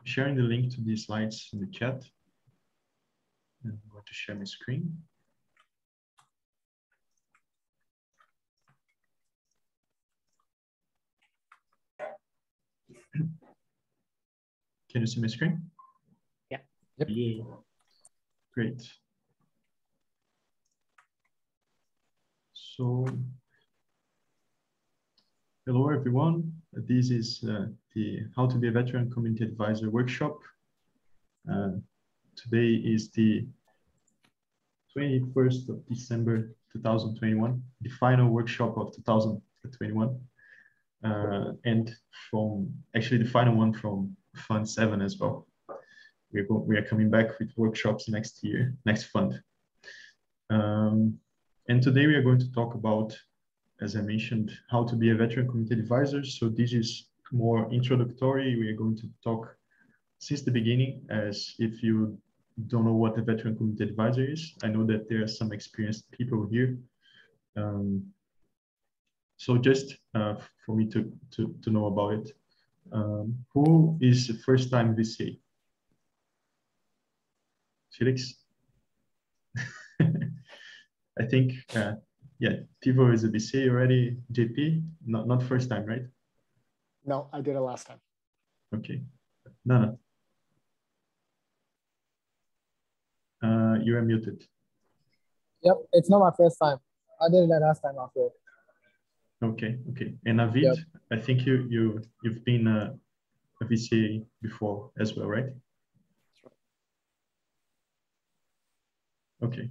Sharing the link to these slides in the chat. And I'm going to share my screen. Can you see my screen? Yeah. Yep. Yeah. Great. So, hello everyone. This is the How to be a Veteran Community Advisor workshop. Today is the 21st of December 2021, the final workshop of 2021, and from actually the final one from Fund 7 as well. We are coming back with workshops next year, next fund. And today we are going to talk about, as I mentioned, how to be a veteran community advisor. So this is more introductory. We are going to talk since the beginning, as if you don't know what a veteran community advisor is. I know that there are some experienced people here. So just for me to know about it. Who is the first time VCA? Felix? I think, yeah, Tivo is a VCA already. JP, not first time, right? No, I did it last time. Okay. Nana? You are muted. Yep, it's not my first time. I did it the last time after. Okay, okay. And Navid, Yep. I think you've been a VCA before as well, right? Okay.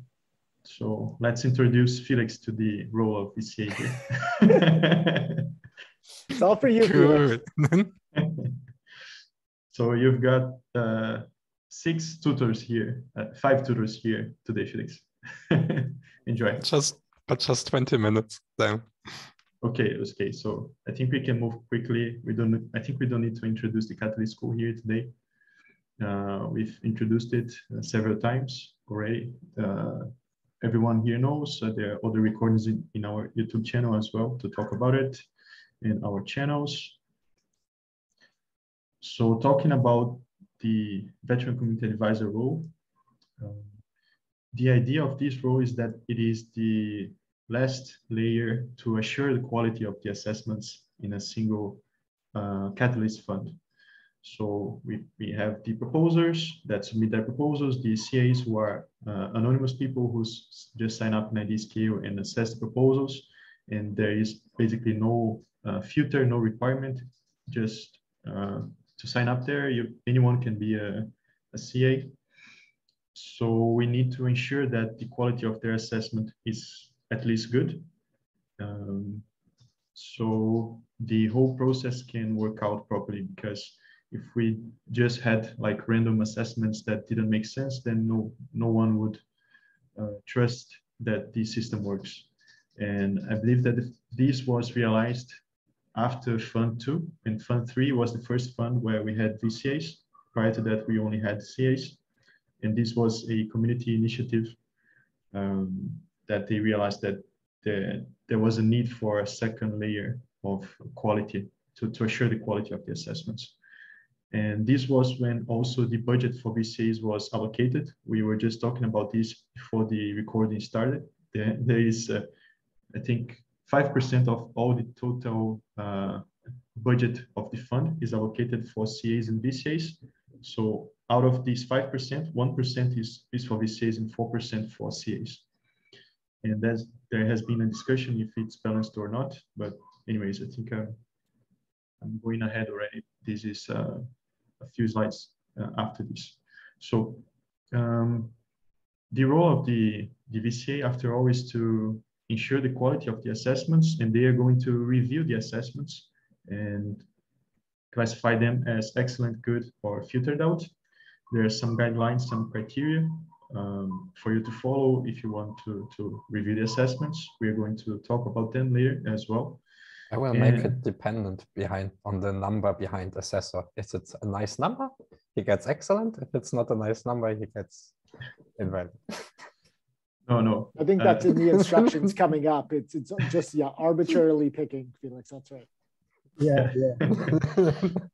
So let's introduce Felix to the role of VCA here. It's all for you, Felix. So you've got 6 tutors here, 5 tutors here today, Felix. Enjoy. But just 20 minutes then. Okay, okay. So I think we can move quickly. I think we don't need to introduce the Catalyst School here today. We've introduced it several times already. Everyone here knows there are other recordings in our YouTube channel as well to talk about it in our channels. So talking about the veteran community advisor role, the idea of this role is that it is the last layer to assure the quality of the assessments in a single Catalyst fund. So we have the proposers that submit their proposals, the CAs who are anonymous people who just sign up in IDScale and assess the proposals. And there is basically no filter, no requirement, just to sign up there, anyone can be a CA. So we need to ensure that the quality of their assessment is at least good. So the whole process can work out properly, because if we just had like random assessments that didn't make sense, then no one would trust that the system works. And I believe that this was realized after Fund 2, and Fund 3 was the first fund where we had VCAs. Prior to that, we only had CAs. And this was a community initiative that they realized that there was a need for a second layer of quality to assure the quality of the assessments. And this was when also the budget for VCAs was allocated. We were just talking about this before the recording started. There is, I think, 5% of all the total budget of the fund is allocated for CAs and VCAs. So out of these 5%, 1% is for VCAs and 4% for CAs. And there has been a discussion if it's balanced or not. But anyways, I think I'm going ahead already. This is a few slides after this. So the role of the VCA, after all, is to ensure the quality of the assessments, and they are going to review the assessments and classify them as excellent, good, or filtered out. There are some guidelines, some criteria for you to follow if you want to review the assessments. We are going to talk about them later as well. I will make it dependent on the number behind assessor. If it's a nice number, he gets excellent. If it's not a nice number, he gets invalid. No. I think that's in the instructions coming up. It's just, yeah, arbitrarily picking, Felix, that's right. Yeah, yeah.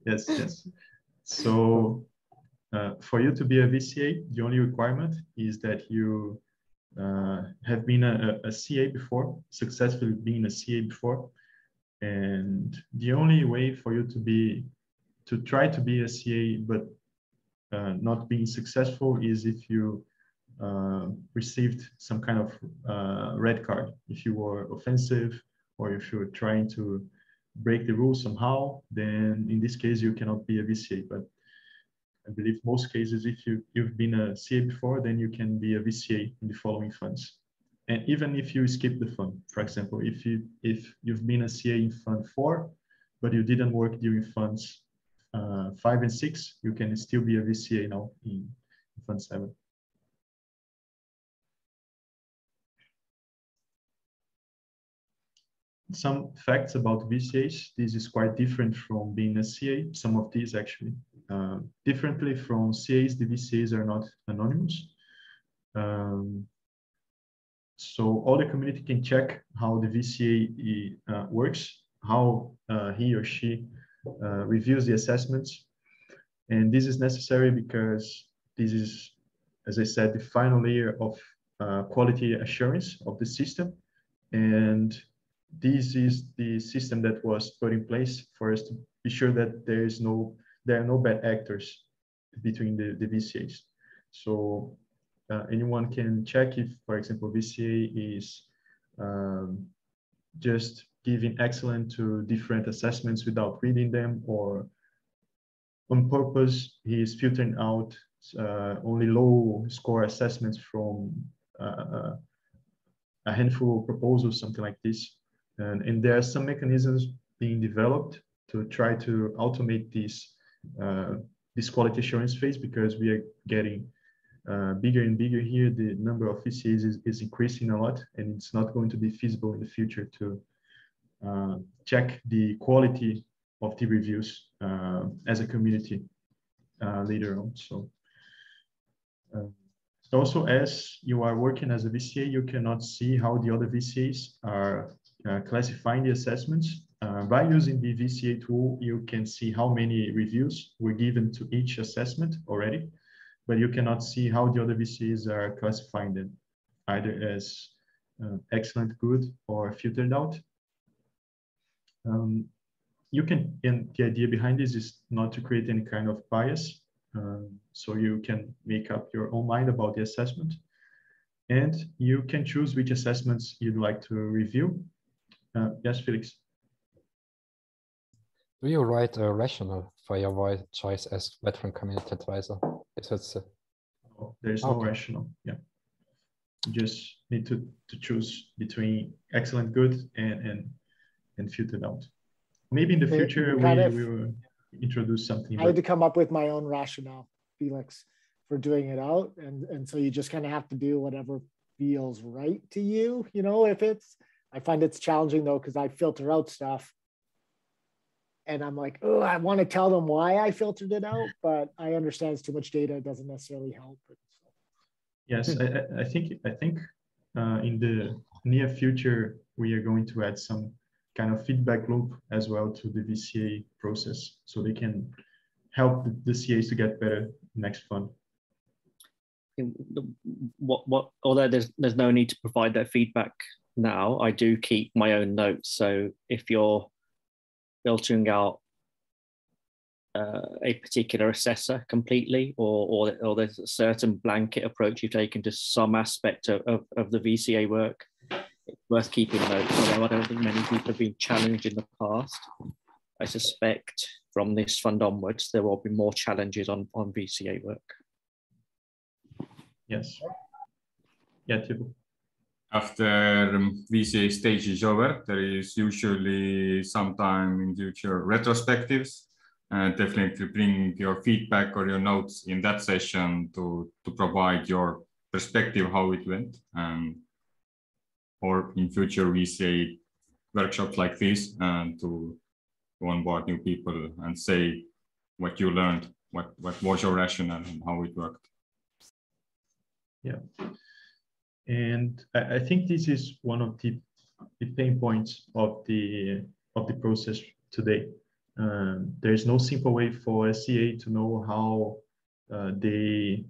Yes, yes. So for you to be a VCA, the only requirement is that you have been a CA before, successfully been a CA before. And the only way for you to try to be a CA, but not being successful is if you received some kind of red card. If you were offensive or if you're trying to break the rules somehow, then in this case, you cannot be a VCA. But I believe most cases, if you've been a CA before, then you can be a VCA in the following funds. And even if you skip the fund, for example, if you've been a CA in fund 4, but you didn't work during funds 5 and 6, you can still be a VCA now in fund 7. Some facts about VCAs. This is quite different from being a CA. Some of these actually. Differently from CAs, the VCAs are not anonymous. So all the community can check how the VCA works, how he or she reviews the assessments. And this is necessary because this is, as I said, the final layer of quality assurance of the system. And this is the system that was put in place for us to be sure that there are no bad actors between the VCAs. So anyone can check if, for example, VCA is just giving excellent to different assessments without reading them, or on purpose, he is filtering out only low score assessments from a handful of proposals, something like this. And there are some mechanisms being developed to try to automate this quality assurance phase, because we are getting bigger and bigger here. The number of VCAs is increasing a lot, and it's not going to be feasible in the future to check the quality of the reviews as a community later on. So also, as you are working as a VCA, you cannot see how the other VCAs are classifying the assessments. By using the VCA tool, you can see how many reviews were given to each assessment already, but you cannot see how the other VCAs are classifying them, either as excellent, good, or filtered out. And the idea behind this is not to create any kind of bias. So you can make up your own mind about the assessment, and you can choose which assessments you'd like to review. Yes, Felix. Do you write a rationale for your choice as veteran community advisor? There's no rationale. Yeah, you just need to choose between excellent, good, and filtered out. Maybe in the future we will introduce something. I had to come up with my own rationale, Felix, for doing it out, and so you just kind of have to do whatever feels right to you. You know, I find it's challenging though, because I filter out stuff, and I'm like, oh, I want to tell them why I filtered it out, but I understand it's too much data. It doesn't necessarily help. Yes, I think in the near future we are going to add some kind of feedback loop as well to the VCA process, so they can help the CAs to get better next fund. Although there's no need to provide that feedback now, I do keep my own notes. So if you're filtering out a particular assessor completely, or there's a certain blanket approach you've taken to some aspect of the VCA work, it's worth keeping notes. Although I don't think many people have been challenged in the past, I suspect from this fund onwards there will be more challenges on VCA work. Yes. Yeah, Thibaut. After VCA stage is over, there is usually sometime in future retrospectives. Definitely bring your feedback or your notes in that session to provide your perspective how it went. Or in future VCA workshops like this, to onboard new people and say what you learned, what was your rationale and how it worked. Yeah. And I think this is one of the pain points of the process today. There's no simple way for a CA to know how they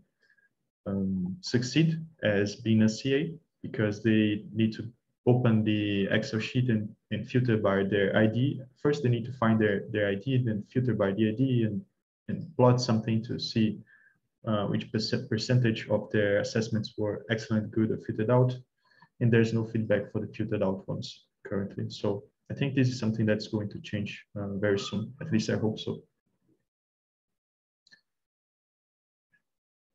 succeed as being a CA, because they need to open the Excel sheet and filter by their ID. First, they need to find their ID, then filter by the ID and plot something to see which percentage of their assessments were excellent, good, or filtered out. And there's no feedback for the filtered out ones currently. So I think this is something that's going to change very soon. At least I hope so.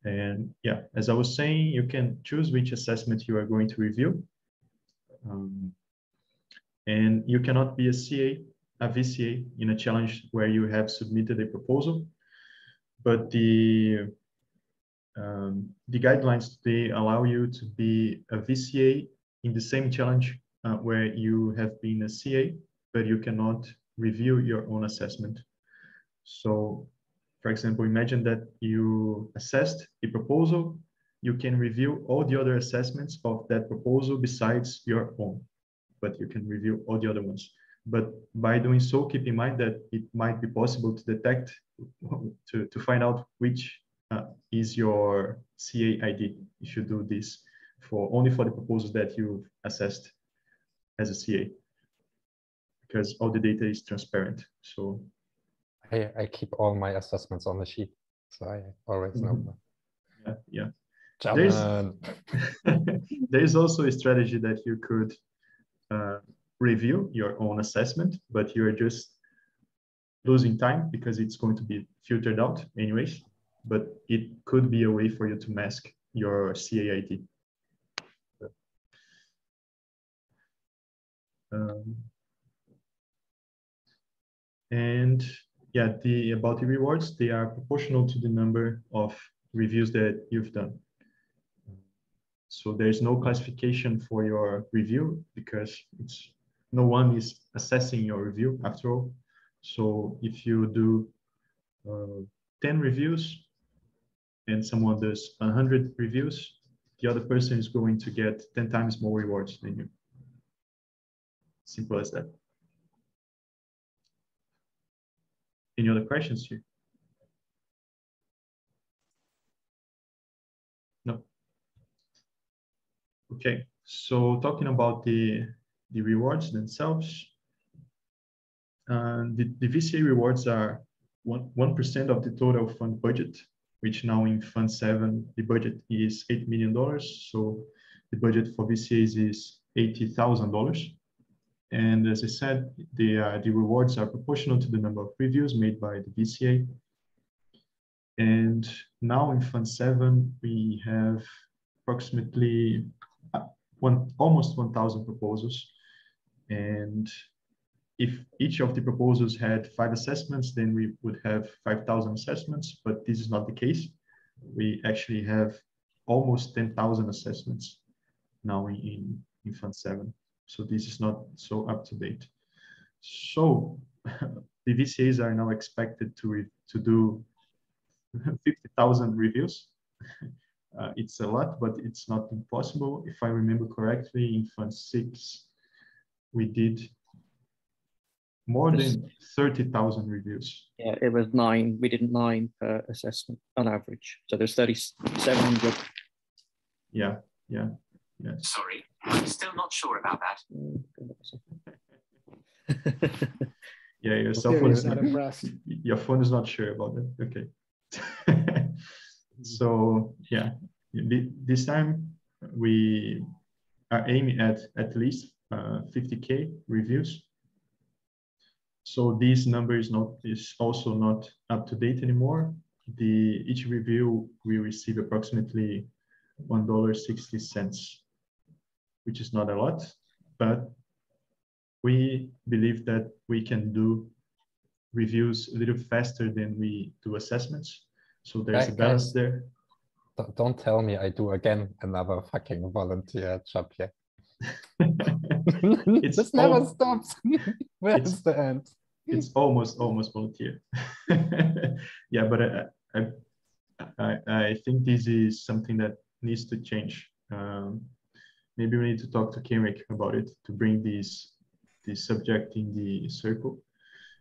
And yeah, as I was saying, you can choose which assessment you are going to review. And you cannot be a CA, a VCA in a challenge where you have submitted a proposal. But the guidelines, they allow you to be a VCA in the same challenge where you have been a CA, but you cannot review your own assessment. So, for example, imagine that you assessed a proposal, you can review all the other assessments of that proposal besides your own, but you can review all the other ones. But by doing so, keep in mind that it might be possible to detect, to find out which is your CA ID if you do this only for the proposals that you've assessed as a CA, because all the data is transparent. So I keep all my assessments on the sheet, so I always know them. Yeah. German. There's also a strategy that you could review your own assessment, but you're just losing time because it's going to be filtered out anyways. But it could be a way for you to mask your CA ID. And yeah, about the rewards, they are proportional to the number of reviews that you've done. So there's no classification for your review because no one is assessing your review after all. So if you do 10 reviews and someone does 100 reviews, the other person is going to get 10 times more rewards than you. Simple as that. Any other questions here? No. Okay, so talking about the rewards themselves, the VCA rewards are 1% of the total fund budget, which now in Fund 7, the budget is $8 million. So the budget for VCAs is $80,000. And as I said, the rewards are proportional to the number of reviews made by the VCA. And now in Fund 7, we have approximately almost 1,000 proposals. And if each of the proposals had 5 assessments, then we would have 5,000 assessments, but this is not the case. We actually have almost 10,000 assessments now in Fund 7. So this is not so up to date. So the VCAs are now expected to do 50,000 reviews. It's a lot, but it's not impossible. If I remember correctly, in Fund 6, we did more than 30,000 reviews. Yeah, it was 9. We did 9 per assessment on average. So there's 3,700. Yeah. Sorry, I'm still not sure about that. Yeah, your cell phone is not impressed. Your phone is not sure about it. Okay. So yeah, this time we are aiming at least 50K reviews. So this number is also not up to date anymore. Each review we receive approximately $1.60, which is not a lot, but we believe that we can do reviews a little faster than we do assessments. So there's a balance there. Don't tell me I do again another fucking volunteer job here. This never stops. Where's the end? It's almost volunteer. Yeah, but I think this is something that needs to change. Maybe we need to talk to Kenrick about it to bring this subject in the circle.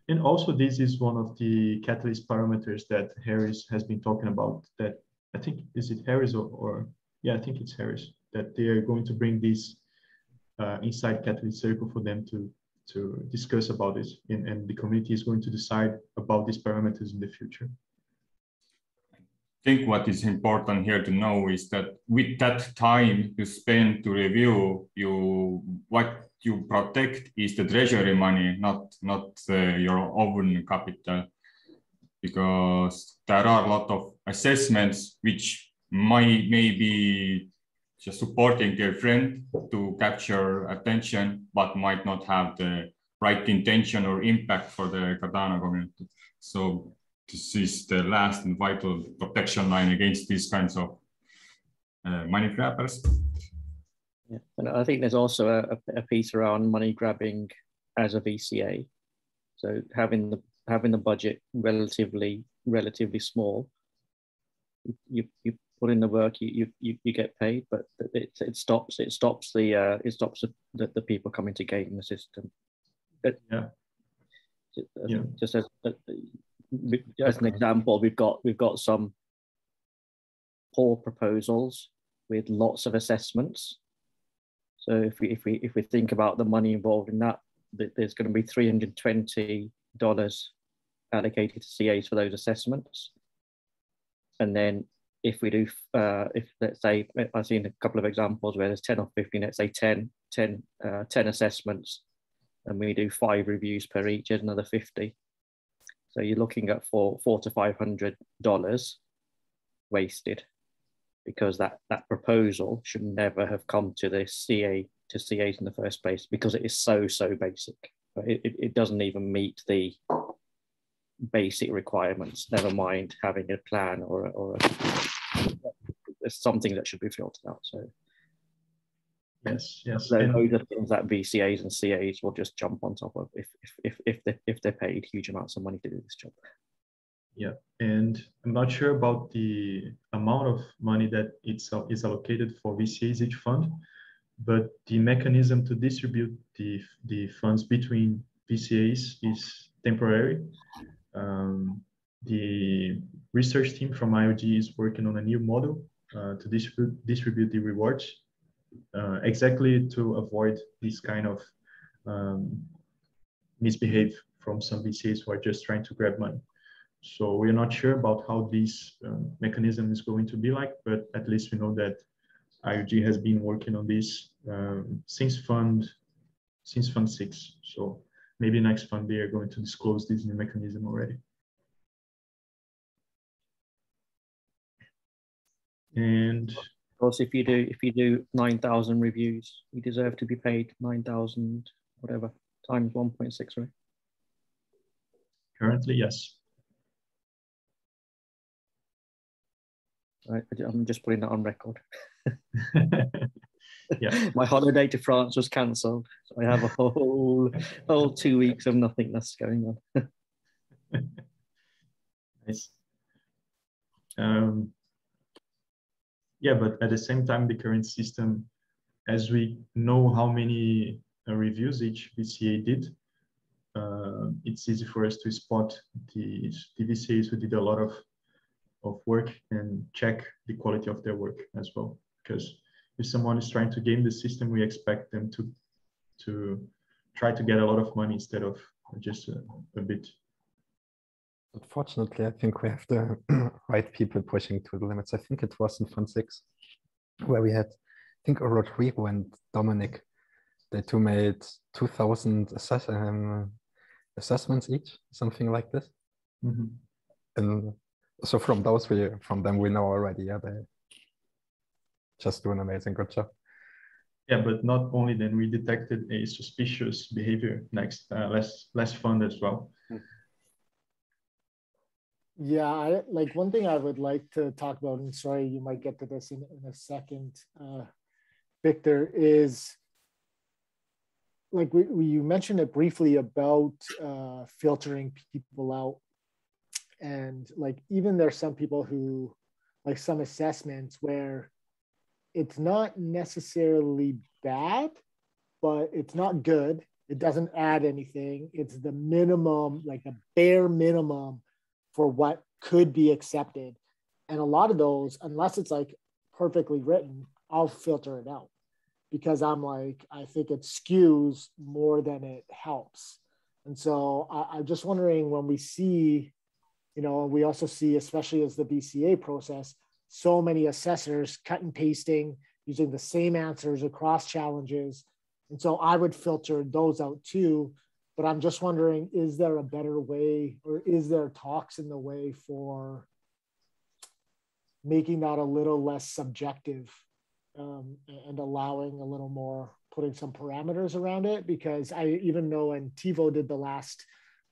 And also, this is one of the catalyst parameters that Harris has been talking about. That I think, is it Harris or yeah, I think it's Harris, that they are going to bring this inside Catalyst Circle for them to discuss about it, and the community is going to decide about these parameters in the future. I think what is important here to know is that with that time you spend to review, what you protect is the treasury money, not your own capital, because there are a lot of assessments which may be just supporting their friend to capture attention, but might not have the right intention or impact for the Cardano community. So this is the last and vital protection line against these kinds of money grabbers. Yeah, and I think there's also a piece around money grabbing as a VCA. So having the budget relatively small, you put in the work, you get paid, but it stops the people coming to game the system. But yeah. Just as an example, we've got some poor proposals with lots of assessments. So if we think about the money involved in that, there's going to be $320 allocated to CAs for those assessments, and then if we do, if let's say I've seen a couple of examples where there's 10 or 15, let's say 10 assessments, and we do 5 reviews per each, is another 50. So you're looking at $400 to $500 wasted, because that proposal should never have come to the CAs in the first place, because it is so basic. It doesn't even meet the basic requirements, never mind having a plan or something that should be filtered out. So yes. So those are things that VCAs and CAs will just jump on top of if they're paid huge amounts of money to do this job. Yeah, and I'm not sure about the amount of money that is allocated for VCAs each fund, but the mechanism to distribute the funds between VCAs is temporary. The research team from IOG is working on a new model to distribute the rewards, exactly to avoid this kind of misbehave from some VCAs who are just trying to grab money. So we're not sure about how this mechanism is going to be like, but at least we know that IOG has been working on this since Fund 6. So maybe next fund they are going to disclose this new mechanism already. And of course, if you do 9,000 reviews, you deserve to be paid 9,000 whatever times 1.6, right? Currently, yes. Right, I'm just putting that on record. Yeah. My holiday to France was cancelled, so I have a whole 2 weeks of nothingness going on. Nice. Yeah, but at the same time, the current system, as we know how many reviews each VCA did, it's easy for us to spot the VCAs who did a lot of work and check the quality of their work as well. Because if someone is trying to game the system, we expect them to try to get a lot of money instead of just a bit. Unfortunately, I think we have the right people pushing to the limits. I think it was in Fund 6 where we had, I think Rodrigo and Dominic, they two made 2,000 assessments each, something like this. Mm-hmm. And so from them we know already, yeah, they just do an amazing good job. Yeah, but not only then, we detected a suspicious behavior next last fund as well. Yeah, one thing I would like to talk about, and sorry, you might get to this in a second, Victor, is like you mentioned it briefly about filtering people out. And like, even there's some people who, like some assessments where it's not necessarily bad, but it's not good. It doesn't add anything. It's the minimum, like the bare minimum for what could be accepted. And a lot of those, unless it's like perfectly written, I'll filter it out because I'm like, I think it skews more than it helps. And so I'm just wondering when we see, you know, we also see, especially as the VCA process, so many assessors cut and pasting, using the same answers across challenges. And so I would filter those out too. But I'm just wondering, is there a better way, or is there talks in the way for making that a little less subjective and allowing a little more, putting some parameters around it? Because I even know when TiVo did the last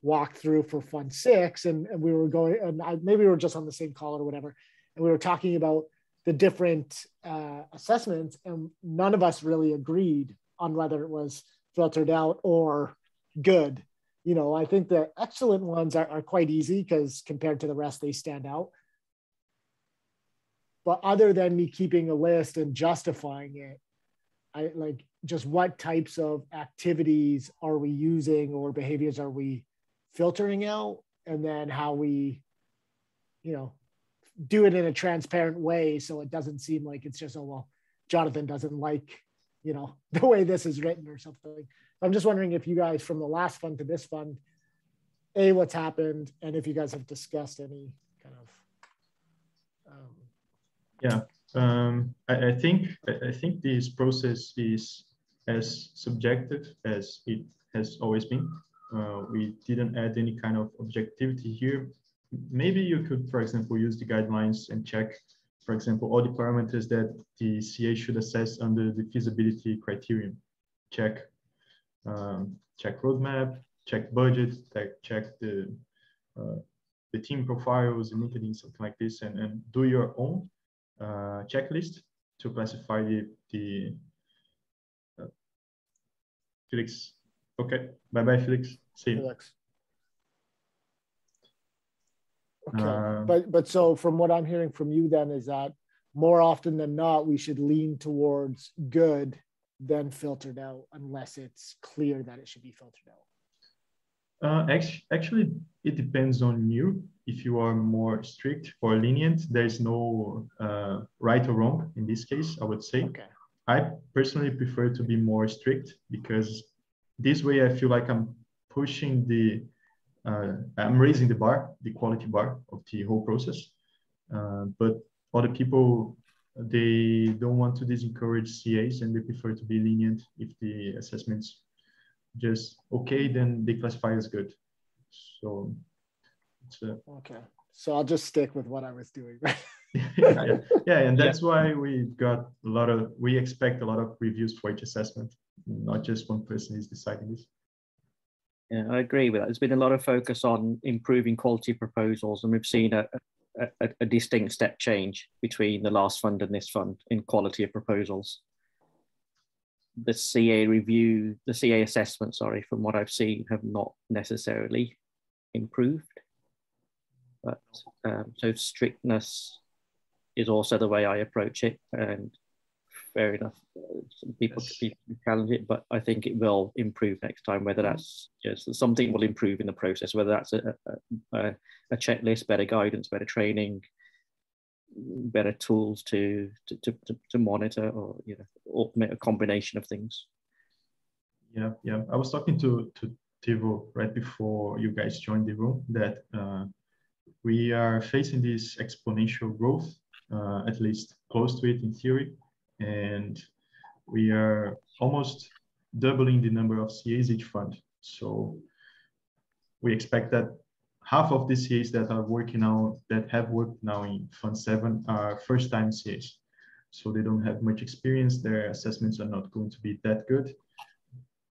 walkthrough for Fund 6, and we were going, and maybe we were just on the same call or whatever, and we were talking about the different assessments, and none of us really agreed on whether it was filtered out or good. You know, I think the excellent ones are quite easy because compared to the rest, they stand out. But other than me keeping a list and justifying it, I like just what types of activities are we using or behaviors are we filtering out, and then how we, you know, do it in a transparent way so it doesn't seem like it's just, oh, well, Jonathan doesn't like, you know, the way this is written or something. I'm just wondering if you guys, from the last fund to this fund, what's happened, and if you guys have discussed any kind of I think this process is as subjective as it has always been. We didn't add any kind of objectivity here. Maybe you could, for example, use the guidelines and check, for example, all the parameters that the CA should assess under the feasibility criterion. Check roadmap, check budget, check the team profiles and LinkedIn, something like this, and do your own checklist to classify the Felix. Okay, bye Felix. See you. Felix. Okay, but so from what I'm hearing from you then is that more often than not, we should lean towards good than filtered out, unless it's clear that it should be filtered out. Actually, it depends on you. If you are more strict or lenient, there's no right or wrong in this case, I would say. Okay. I personally prefer to be more strict because this way I feel like I'm pushing I'm raising the bar, the quality bar of the whole process. But other people, they don't want to discourage CAs and they prefer to be lenient. If the assessment's just okay, then they classify as good. So it's okay. So I'll just stick with what I was doing. yeah, and that's why we expect a lot of reviews for each assessment. Not just one person is deciding this. Yeah, I agree with that. There's been a lot of focus on improving quality proposals, and we've seen a distinct step change between the last fund and this fund in quality of proposals. The CA assessment, from what I've seen, have not necessarily improved. But so strictness is also the way I approach it, and fair enough, some people challenge it, but I think it will improve next time. Whether that's just something will improve in the process, whether that's a checklist, better guidance, better training, better tools to monitor, or automate a combination of things. Yeah. I was talking to TiVo right before you guys joined the room that we are facing this exponential growth, at least close to it in theory, and we are almost doubling the number of CAs each fund. So we expect that half of the CAs that are working now, that have worked now in Fund 7, are first-time CAs. So they don't have much experience. Their assessments are not going to be that good.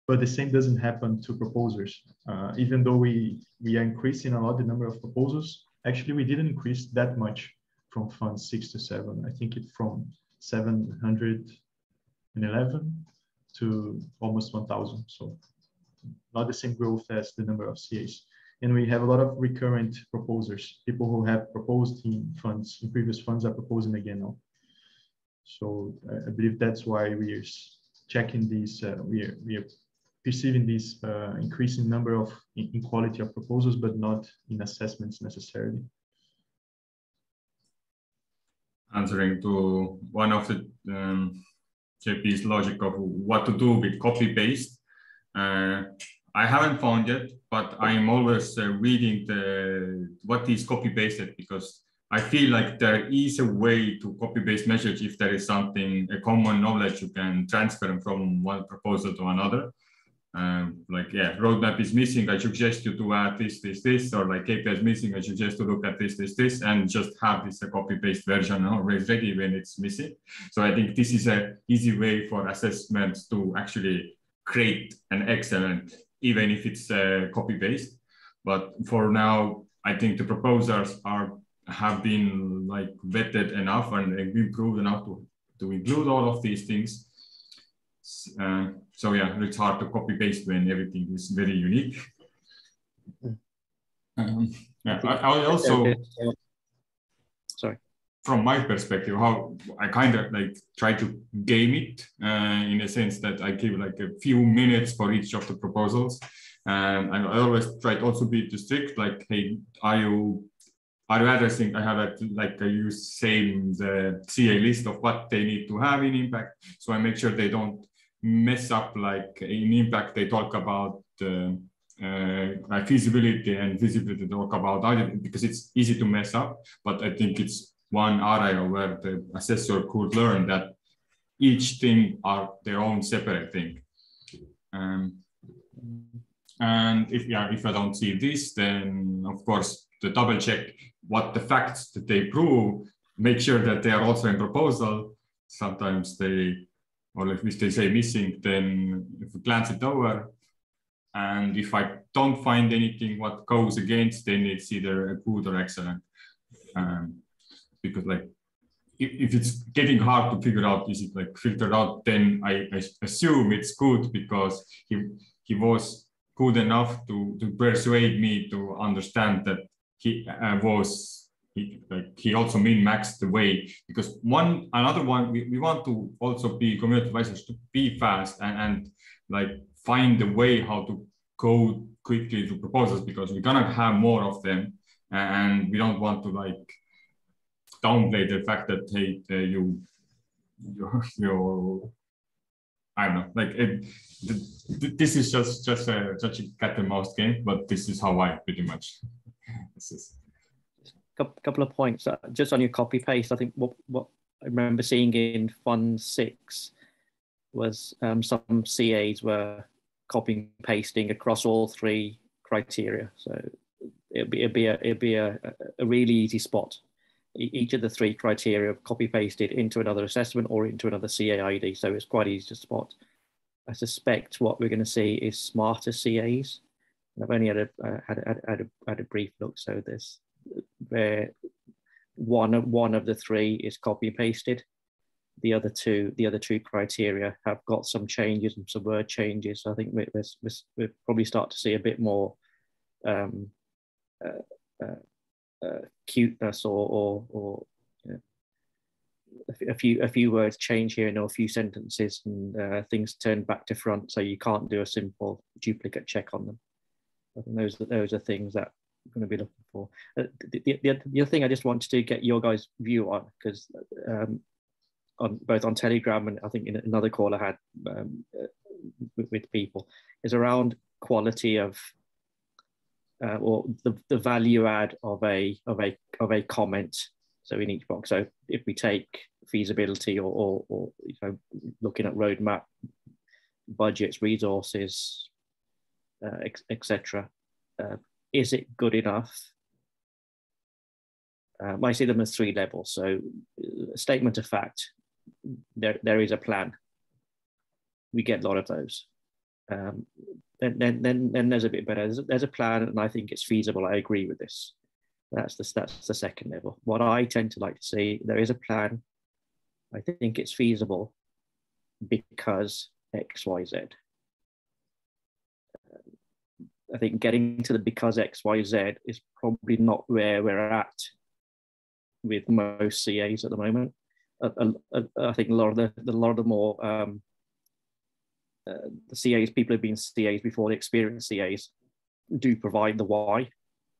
But the same doesn't happen to proposers. Even though we are increasing a lot the number of proposals, actually we didn't increase that much from Fund 6 to 7. I think it's from 711 to almost 1,000. So not the same growth as the number of CAs. And we have a lot of recurrent proposers. People who have proposed in previous funds are proposing again now. So I believe that's why we are checking these. We are perceiving this increasing number of inequality of proposals, but not in assessments necessarily. Answering to one of the JP's logic of what to do with copy paste, I haven't found yet, but I'm always reading what is copy pasted, because I feel like there is a way to copy paste message if there is something, a common knowledge you can transfer from one proposal to another. Like, yeah, roadmap is missing, I suggest you to add this, or like KPI is missing, I suggest to look at this, and just have this a copy paste version always ready when it's missing. So I think this is an easy way for assessments to actually create an excellent, even if it's copy paste. But for now, I think the proposals have been like vetted enough and improved enough to include all of these things. So yeah, it's hard to copy paste when everything is very unique. Yeah, I also, sorry, from my perspective, how I kind of like try to game it in a sense that I give like a few minutes for each of the proposals, and I always try to also be strict. Like, hey, are you addressing? I have I use the CA list of what they need to have in impact, so I make sure they don't mess up. Like in impact, they talk about like feasibility and visibility, talk about identity, because it's easy to mess up. But I think it's one area where the assessor could learn that each thing are their own separate thing. And if I don't see this, then of course the double check what the facts that they prove, make sure that they are also in proposal. Sometimes or if they say missing, then if we glance it over, and if I don't find anything what goes against, then it's either a good or excellent. Because like, if it's getting hard to figure out, is it like filtered out, then I assume it's good, because he was good enough to persuade me to understand that he also min-maxed the way. Because another one, we want to also be community advisors to be fast and like find a way how to go quickly to proposals, because we're gonna have more of them, and we don't want to like downplay the fact that, hey, you I don't know, like this is just such a cat and mouse game, but this is how I pretty much. This is couple of points just on your copy paste. I think what I remember seeing in Fund 6 was some CAs were copying pasting across all three criteria. So it'd be a really easy spot. Each of the three criteria copy pasted into another assessment or into another CAID. So it's quite easy to spot. I suspect what we're going to see is smarter CAs. And I've only had a brief look. So this, where one of the three is copy pasted. The other two criteria have got some changes and some word changes. So I think we'll probably start to see a bit more cuteness or you know, a few words change here and a few sentences, and things turn back to front, so you can't do a simple duplicate check on them. I think those are things that I'm going to be looking for. The other thing I just wanted to get your guys' view on, because both on Telegram and I think in another call I had with people, is around quality of or the value add of a comment. So in each box. So if we take feasibility or you know, looking at roadmap, budgets, resources, etc. Is it good enough? I see them as three levels. So statement of fact, there is a plan. We get a lot of those. Then there's a bit better. There's a plan, and I think it's feasible. I agree with this. That's the second level. What I tend to like to see, there is a plan. I think it's feasible because X, Y, Z. I think getting to the because X, Y, Z is probably not where we're at with most CAs at the moment. I think a lot of the more the CAs, people who've been CAs before, the experienced CAs, do provide the why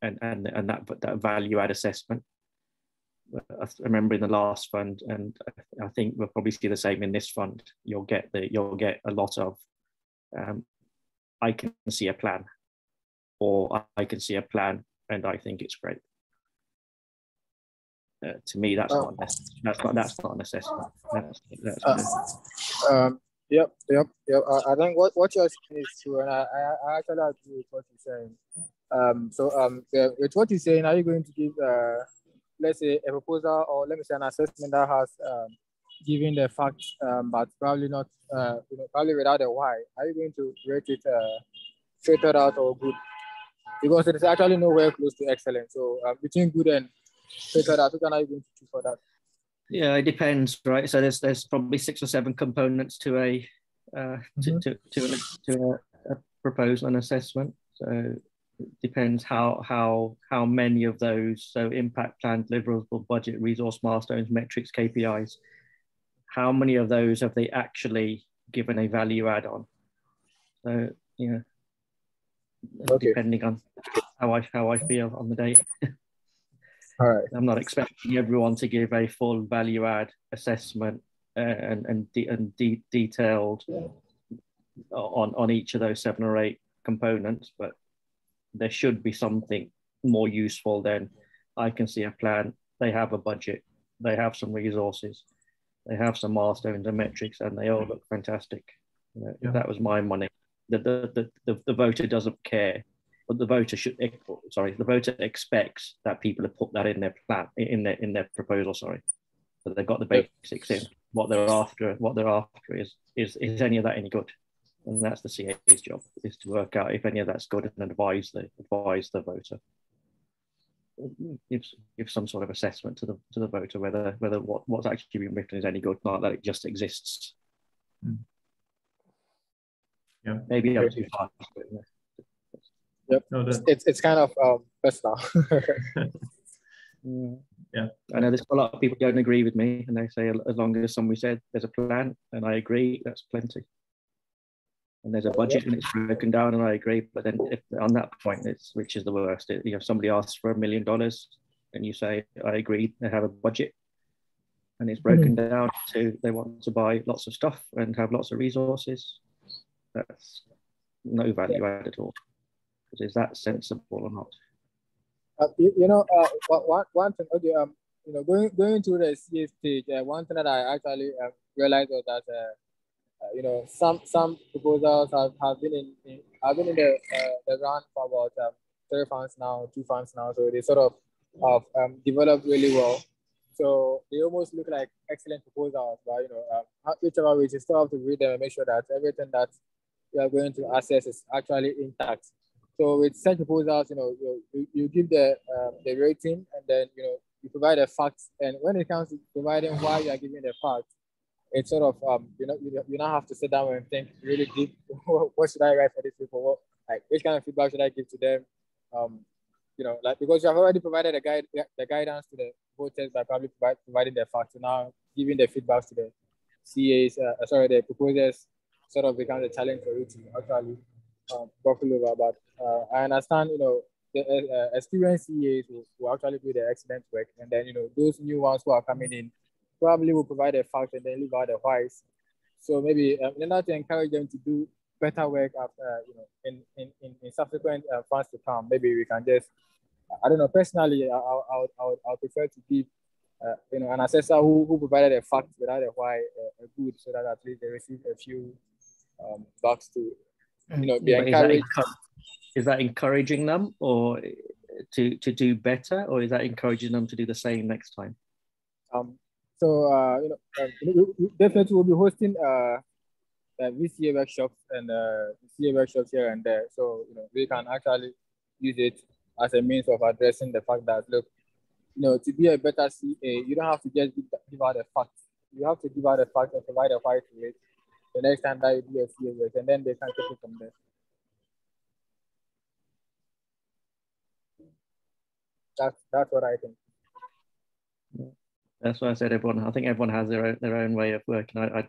and that value add assessment. I remember in the last fund, and I think we'll probably see the same in this fund. You'll get a lot of I can see a plan, or I can see a plan and I think it's great. To me, that's not an assessment. Yep. I think what you're saying is true, and I actually agree with what you're saying. With what you're saying, are you going to give let's say a proposal, or let me say an assessment that has given the facts, but probably not probably without a why? Are you going to rate it filtered out or good? Because it is actually nowhere close to excellent. So between good and filtered out, what are you going to choose for that? Yeah, it depends, right? So there's probably 6 or 7 components to a proposal and assessment. So it depends how many of those. So impact plan, deliverable, budget, resource milestones, metrics, KPIs. How many of those have they actually given a value add on? So depending on how I feel on the day. All right. I'm not expecting everyone to give a full value add assessment and detailed on each of those 7 or 8 components, but there should be something more useful than I can see a plan. They have a budget, they have some resources, they have some milestones and metrics, and they all look fantastic. If that was my money, the voter doesn't care. But the voter the voter expects that people have put that in their plan, in their proposal. So they've got the basics in. What they're after is any of that any good? And that's the CA's job, is to work out if any of that's good and advise the voter. Give some sort of assessment to the voter whether what's actually been written is any good, not that it just exists. Yeah. Maybe I'm too far. Yep. No, it's kind of personal. Yeah. I know there's a lot of people who don't agree with me, and they say as long as somebody said there's a plan and I agree, that's plenty. And there's a budget and it's broken down, and I agree. But then if on that point, which is the worst? If somebody asks for $1 million and you say I agree, they have a budget, and it's broken down to they want to buy lots of stuff and have lots of resources, that's no value add at all. Is that sensible or not? One thing. Okay, going through the CA stage, one thing that I actually realized was that some proposals have been in the round for about 3 funds now, 2 funds now. So they sort of have developed really well. So they almost look like excellent proposals, but whichever way, you still have to read them and make sure that everything that you are going to assess is actually intact. So with such proposals, you give the rating, and then you provide the facts. And when it comes to providing why you are giving the facts, it's sort of you now have to sit down and think really deep. What should I write for these people? Which kind of feedback should I give to them? Because you have already provided the guidance to the voters by probably providing the facts. So now giving the feedback to the CAs, the proposers, sort of becomes a challenge for you to actually buckle over. But I understand, the experienced CAs will actually do the excellent work, and then those new ones who are coming in probably will provide the facts and then leave out the whys. So maybe in order to encourage them to do better work after, in subsequent funds to come, maybe we can just, I don't know, personally, I'll prefer to give an assessor who provided a fact without a why a good, so that at least they receive a few bucks to be encouraged. Is that encouraging them or to do better, or is that encouraging them to do the same next time? Definitely we'll be hosting VCA workshops and CA workshops here and there. So we can actually use it as a means of addressing the fact that, look, to be a better CA, you don't have to just give out the facts. You have to give out the facts and provide a why to it the next time that you do a CA work, and then they can take it from there. That's what I think. That's why I said everyone. I think everyone has their own way of working. I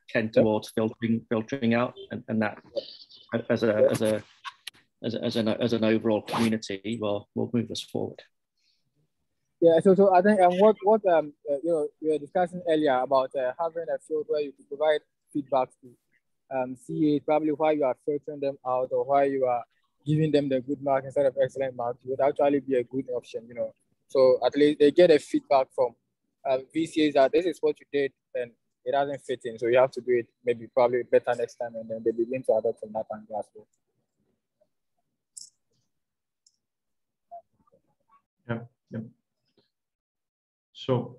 tend towards filtering out, and that as an overall community will move us forward. Yeah, so I think what we were discussing earlier about having a field where you can provide feedback to CA, probably why you are filtering them out or why you are giving them the good mark instead of excellent mark would actually be a good option, you know. So at least they get a feedback from VCAs that this is what you did and it doesn't fit in, so you have to do it maybe probably better next time, and then they begin to adopt from that angle as well. Yeah. So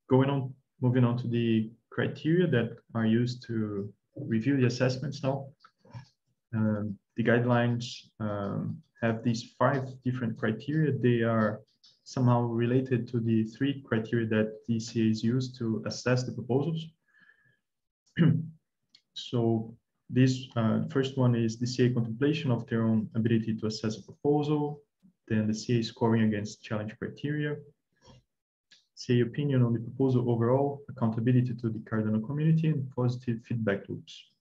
moving on to the criteria that are used to review the assessments now. The guidelines have these 5 different criteria. They are somehow related to the 3 criteria that DCAs use to assess the proposals. So this first one is the CA contemplation of their own ability to assess a proposal, then the CA scoring against challenge criteria, CA opinion on the proposal overall, accountability to the Cardano community, and positive feedback loops.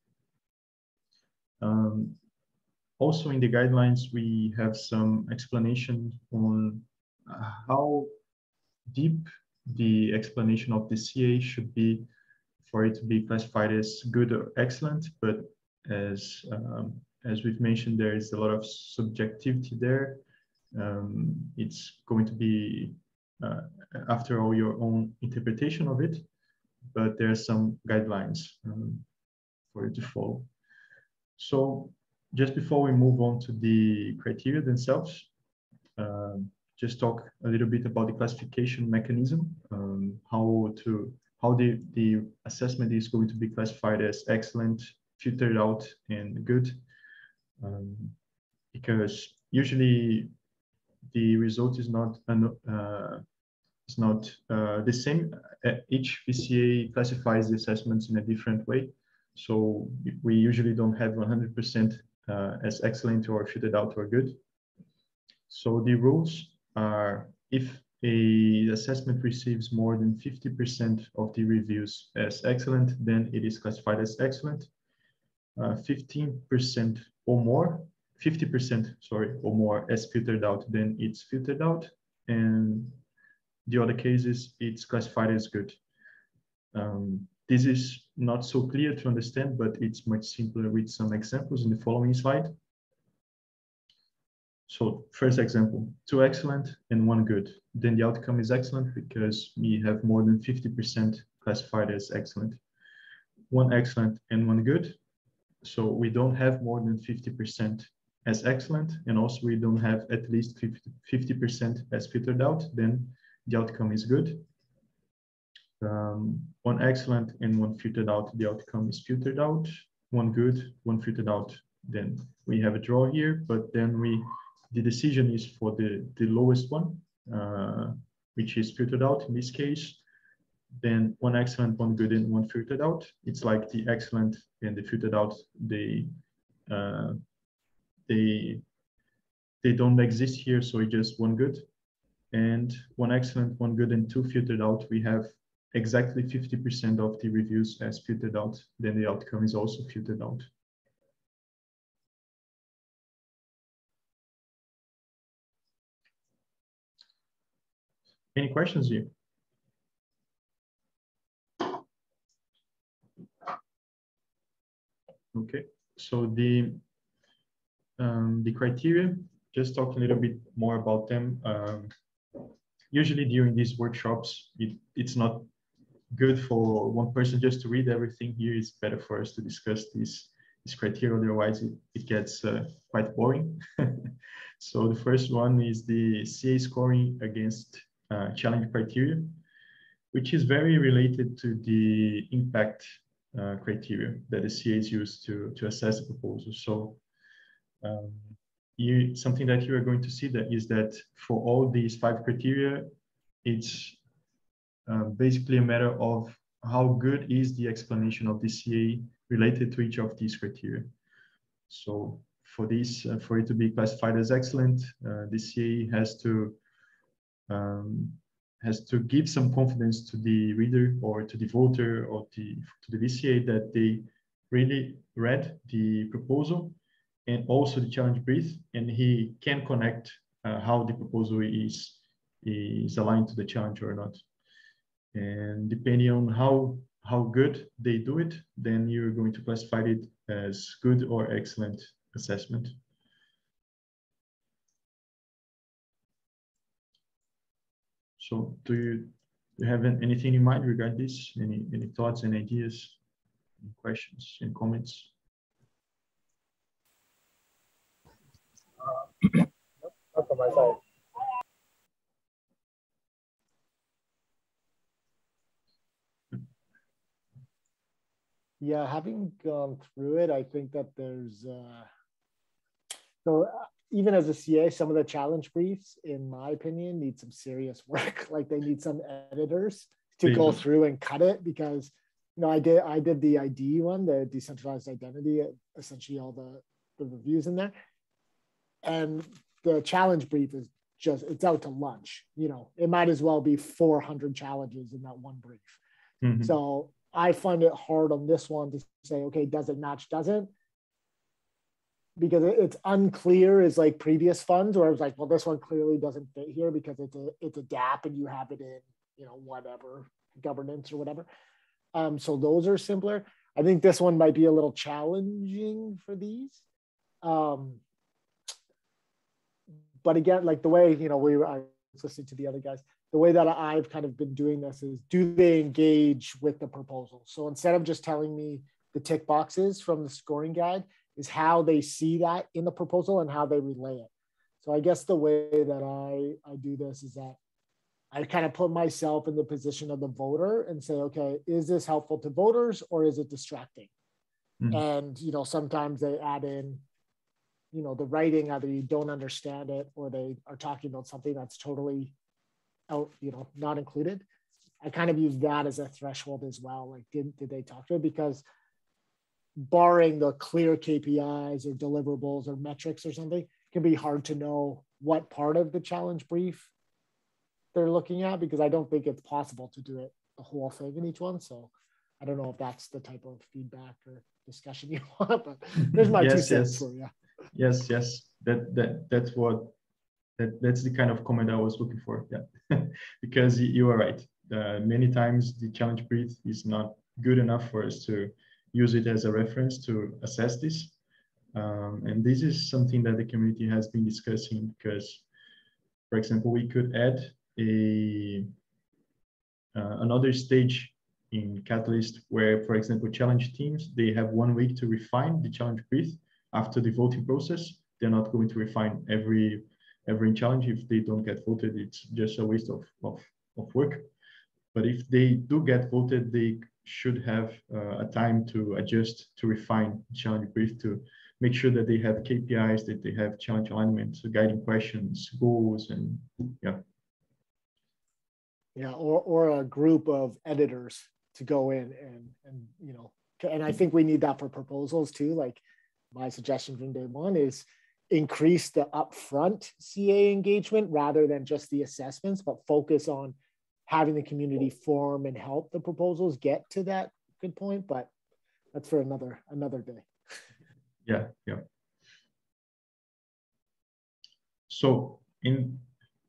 Also in the guidelines, we have some explanation on how deep the explanation of the CA should be for it to be classified as good or excellent. But as we've mentioned, there is a lot of subjectivity there. It's going to be, after all, your own interpretation of it, but there are some guidelines for you to follow. So just before we move on to the criteria themselves, just talk a little bit about the classification mechanism, how the assessment is going to be classified as excellent, filtered out, and good, because usually the result is not the same. Each VCA classifies the assessments in a different way, so we usually don't have 100% as excellent or filtered out or good. So the rules are, if a assessment receives more than 50% of the reviews as excellent, then it is classified as excellent. 15% or more, 50%, sorry, or more as filtered out, then it's filtered out. And the other cases, it's classified as good. This is not so clear to understand, but it's much simpler with some examples in the following slide. So first example, 2 excellent and 1 good. Then the outcome is excellent because we have more than 50% classified as excellent. 1 excellent and 1 good. So we don't have more than 50% as excellent, and also we don't have at least 50% as filtered out, then the outcome is good. 1 excellent and 1 filtered out, the outcome is filtered out. 1 good, 1 filtered out, then we have a draw here, but then the decision is for the lowest one, which is filtered out in this case. Then 1 excellent, 1 good, and 1 filtered out. It's like the excellent and the filtered out, they don't exist here, so it's just 1 good. And 1 excellent, 1 good, and 2 filtered out, we have exactly 50% of the reviews as filtered out, then the outcome is also filtered out. Any questions here? Okay, so the criteria, just talk a little bit more about them. Usually during these workshops, it's not good for one person just to read everything here. It's better for us to discuss this criteria, otherwise it gets quite boring. So the first one is the CA scoring against challenge criteria, which is very related to the impact criteria that the CAs use to assess the proposal. So something that you are going to see that is that for all these 5 criteria, it's basically a matter of how good is the explanation of the CA related to each of these criteria. So for this, for it to be classified as excellent, the CA has to has to give some confidence to the reader or to the voter or to the VCA that they really read the proposal and also the challenge brief, and he can connect how the proposal is aligned to the challenge or not. And depending on how good they do it, then you're going to classify it as good or excellent assessment. So do you have anything in mind regarding this? Any thoughts and ideas, any questions and comments? Not from my side. Yeah, having gone through it, I think that there's even as a CA, some of the challenge briefs, in my opinion, need some serious work. Like they need some editors to go through and cut it, because I did the ID one, the decentralized identity, essentially all the reviews in there, and the challenge brief is just, it's out to lunch. It might as well be 400 challenges in that one brief. Mm-hmm. So I find it hard on this one to say, okay, does it match? Doesn't? Because it's unclear as like previous funds where I was like, well, this one clearly doesn't fit here because it's a DApp and you have it in, whatever, governance or whatever. So those are simpler. I think this one might be a little challenging for these. But again, like the way, I was listening to the other guys, the way that I've kind of been doing this is, do they engage with the proposal? So instead of just telling me the tick boxes from the scoring guide, is how they see that in the proposal and how they relay it. So I guess the way that I do this is that I kind of put myself in the position of the voter and say, okay, is this helpful to voters or is it distracting? Mm-hmm. And, sometimes they add in, the writing, either you don't understand it or they are talking about something that's totally out, not included. I kind of use that as a threshold as well. Like, did they talk to it? Because barring the clear KPIs or deliverables or metrics or something, it can be hard to know what part of the challenge brief they're looking at, because I don't think it's possible to do it the whole thing in each one. So I don't know if that's the type of feedback or discussion you want, but there's my 2 cents for you. Yes. That's the kind of comment I was looking for. Yeah, because you are right. Many times the challenge brief is not good enough for us to use it as a reference to assess this. And this is something that the community has been discussing, because, for example, we could add another stage in Catalyst where, for example, challenge teams, they have 1 week to refine the challenge brief after the voting process. They're not going to refine every challenge. If they don't get voted, it's just a waste of work. But if they do get voted, they should have a time to adjust, to refine the challenge brief, to make sure that they have KPIs, that they have challenge alignment, so guiding questions, goals, and yeah. Yeah, or a group of editors to go in and I think we need that for proposals too. Like my suggestion from day one is increase the upfront CA engagement rather than just the assessments, but focus on having the community form and help the proposals get to that good point. But that's for another day. Yeah. So in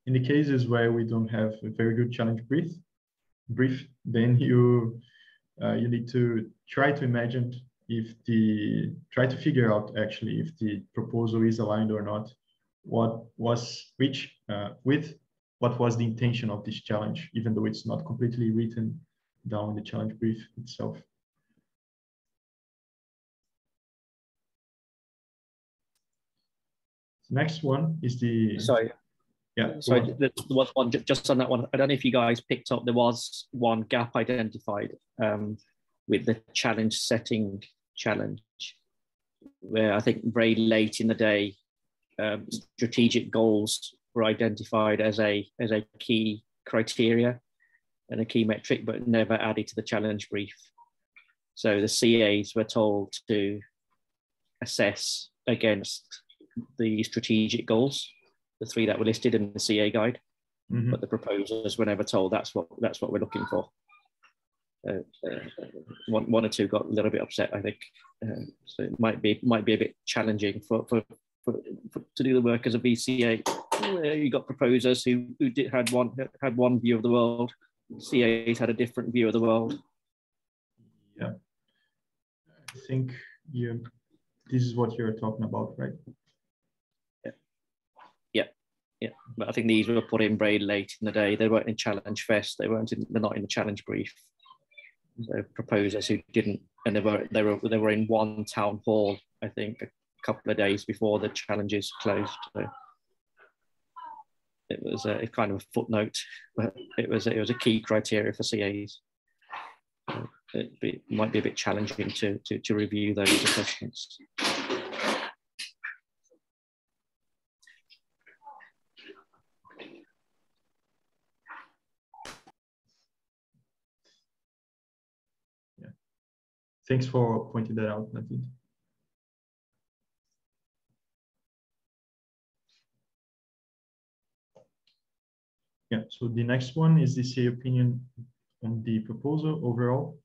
the cases where we don't have a very good challenge brief, then you need to try to imagine try to figure out actually if the proposal is aligned or not. What was what was the intention of this challenge, even though it's not completely written down in the challenge brief itself. Next one is the... Sorry. Yeah. Sorry, there was one just on that one. I don't know if you guys picked up, there was one gap identified with the challenge setting challenge, where I think very late in the day, strategic goals were identified as a key criteria and a key metric, but never added to the challenge brief. So the CAs were told to assess against the strategic goals, the 3 that were listed in the CA guide, but the proposers were never told that's what we're looking for. One or two got a little bit upset, I think. So it might be a bit challenging for to do the work as a VCA. You got proposers who had one view of the world. CAs had a different view of the world. Yeah, I think this is what you're talking about, right? Yeah. But I think these were put in very late in the day. They weren't in Challenge Fest. They're not in the challenge brief. So proposers who didn't, and they were in one town hall, I think, a couple of days before the challenges closed. So it was a kind of a footnote, but it was a key criteria for CAs. So it might be a bit challenging to review those assessments. Thanks for pointing that out, Navid. Yeah, so the next one is the CA opinion on the proposal overall.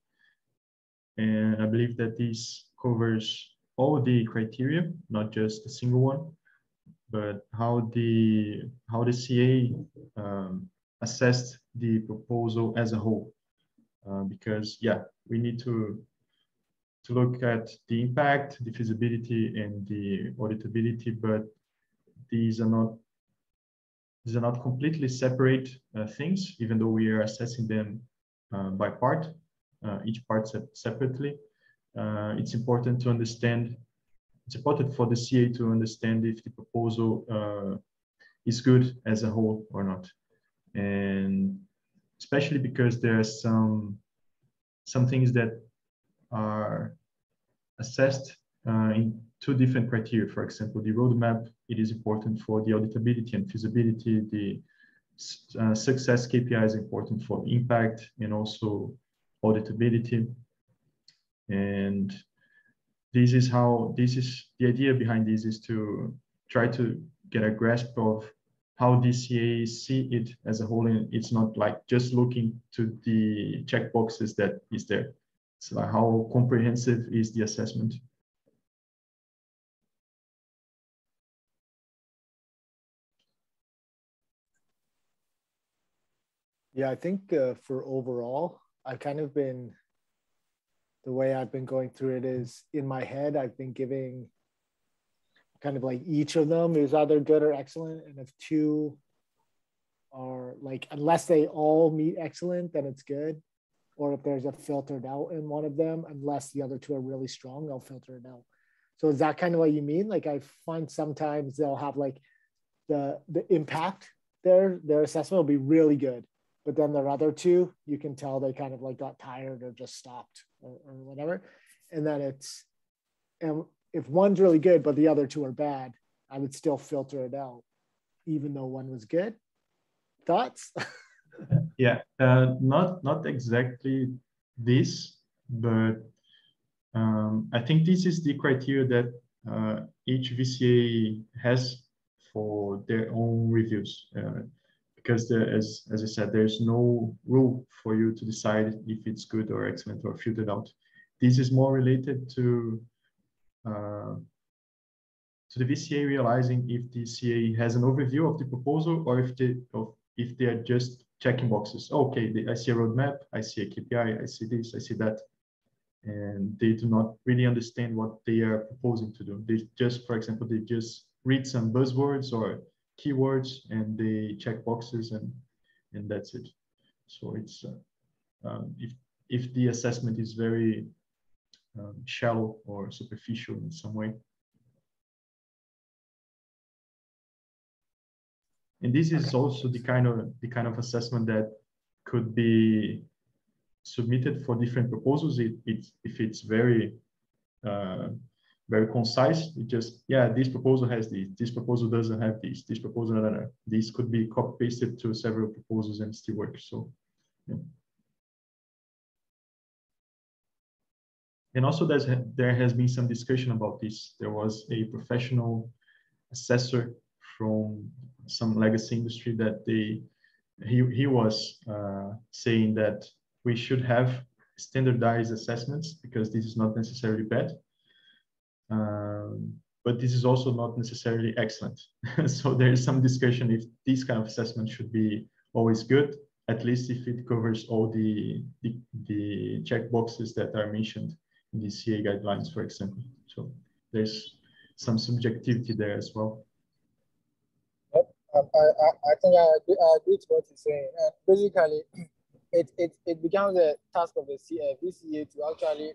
And I believe that this covers all the criteria, not just a single one, but how the CA assessed the proposal as a whole. Because yeah, we need to look at the impact, the feasibility, and the auditability, but these are not completely separate things, even though we are assessing them by part, each part separately. It's important to understand, it's important for the CA to understand if the proposal is good as a whole or not. And especially because there are some things that are assessed in two different criteria. For example, the roadmap, it is important for the auditability and feasibility. The success KPI is important for impact and also auditability. And this is the idea behind this is to try to get a grasp of how DCA see it as a whole. And it's not like just looking to the checkboxes that is there. So how comprehensive is the assessment? Yeah, I think for overall, I've kind of been, the way I've been going through it is in my head, I've been giving kind of like each of them is either good or excellent. And if two are like, unless they all meet excellent, then it's good. Or if there's a filtered out in one of them, unless the other two are really strong, they'll filter it out. So is that kind of what you mean? Like I find sometimes they'll have like the impact, their assessment will be really good. But then their other two, you can tell they kind of like got tired or just stopped or whatever. And then and if one's really good, but the other two are bad, I would still filter it out, even though one was good. Thoughts? Yeah, not exactly this, but I think this is the criteria that each VCA has for their own reviews. Because as I said, there's no rule for you to decide if it's good or excellent or filtered out. This is more related to the VCA realizing if the CA has an overview of the proposal or if they are just checking boxes. Okay, I see a roadmap, I see a KPI, I see this, I see that. And they do not really understand what they are proposing to do. They just, for example, they just read some buzzwords or keywords and they check boxes and that's it. So it's if the assessment is very shallow or superficial in some way. And this is also the kind of assessment that could be submitted for different proposals. If it's very very concise, it just, yeah, this proposal has this proposal doesn't have this proposal, this could be copy pasted to several proposals and still work. So yeah. And also there has been some discussion about this. There was a professional assessor from some legacy industry that they he was saying that we should have standardized assessments because this is not necessarily bad, but this is also not necessarily excellent. So there is some discussion if this kind of assessment should be always good, at least if it covers all the checkboxes that are mentioned in the CA guidelines, for example. So there's some subjectivity there as well. I think I agree to what you're saying. And basically, it becomes a task of the VCA to actually